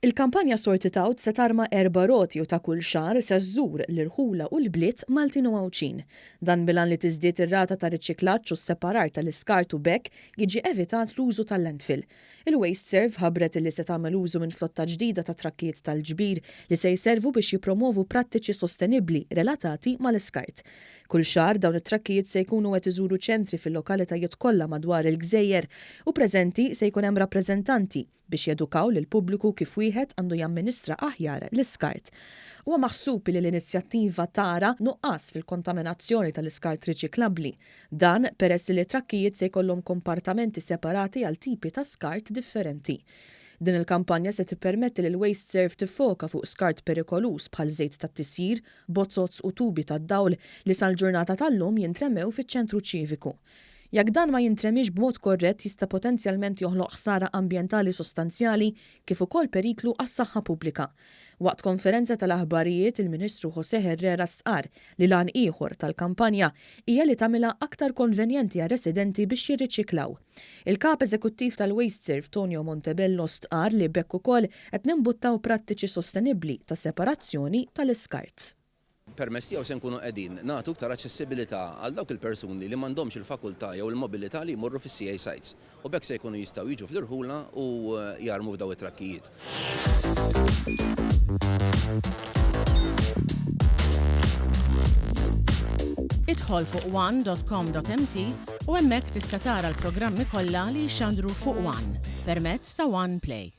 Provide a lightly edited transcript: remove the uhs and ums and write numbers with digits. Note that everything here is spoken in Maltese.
Il-kampanja Sort It Out se tarma 4 roti u ta' kull xahar se żżur l-irħula u l-bliet Maltin u Għawċin. Dan bilan li tiżdied ir-rata ta' riċiklaġġ u separar tal-iskart u bekk jiġi evitat l-użu tal-landfill. Il-Waste Serve ħabbret li se tagħmel użu minn flotta ġdida ta' trakkijiet tal-ġbir li se jservu biex jippromovu prattiċi sostenibbli relatati mal-iskart. Kull xahar dawn it-trakkijiet se jkunu qed iżuru ċentri fil-lokalitajiet kollha madwar il-Gżejjer u preżenti se jkun hemm rappreżentanti biex jedukaw lil pubbliku kif wieħed għandu jamministra aħjar l-iskart. Huwa maħsub li l-inizjattiva tara nuqqas fil-kontaminazzjoni tal-iskart riċiklabbli. Dan peress li trakkijiet se jkollhom kompartamenti separati għal tipi ta' skart differenti. Din il-kampanja se tippermetti lil Waste Serve tiffoka fuq skart perikolus bħal żejt tat-tisjir, bozzozz u tubi tad-dawl li sal-ġurnata tal-lum jintremew fiċ-ċentru ċiviku. Jekk dan ma jintremix b'mod korrett jista' potenzjalment joħloq ħsara ambjentali sostanzjali kif ukoll periklu għas-saħħa pubblika. Waqt konferenza tal-aħbarijiet il-Ministru José Herrera stqar li lan ieħor tal-kampanja hija li tagħmilha aktar konvenjenti għar residenti biex jirriċiklaw. Il-kap eżekuttiv tal-Waste Serve Tonio Montebello stqar li bekk ukoll qed nimbuttaw prattiċi sostenibbli ta' separazzjoni tal-iskart. Permess tiegħu se nkunu qegħdin nagħtu aktar aċċessibilità għal dawk il-persuni li m'għandhomx il-fakultà jew il-mobilità li jmorru fis-CA sites u bekk se jkunu jistgħu jiġu fl-irħula u jarmu f'daw it-trakkijiet. Idħol fuq one.com.mt u hemmhekk tista' tara l-programmi kollha li jxandru fuq One permezz ta' One Play.